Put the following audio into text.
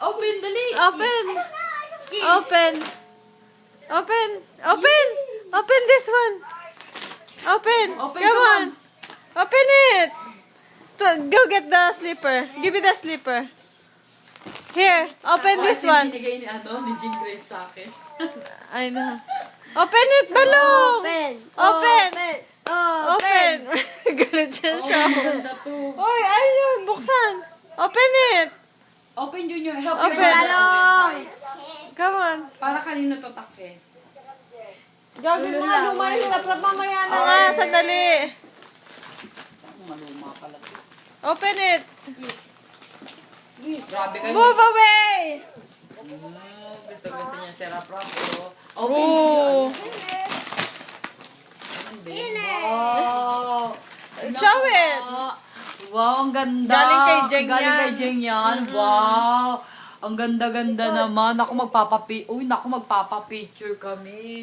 Open, dali. Open. Open. Open. Open. Open this one. Open. Open, Come come on. Open it. Go get the slipper. Give me the slipper. Here. Open this one. Binigay ni ni Jean Grace sa akin. I know. Open it, Balong. Open. Open. Open. Open. Galit siya siya. Ganda to. Oy, ayun. Buksan. Open it. Open, Junior. Help Open. me. Balong. Come on. Para kanino to takpe? Gagawin mga lumay. Hirap mamaya na nga. Sandali. Maluma pala to. Open it. Grabe kayo. Move away. Gusto niya si Rap-Rap. Open, Oh. Wow. Show it. Wow, ang ganda. Galing kay Jeng Galing yan. kay Jeng yan. Wow. Ang ganda-ganda naman. Naku, magpapapicture kami.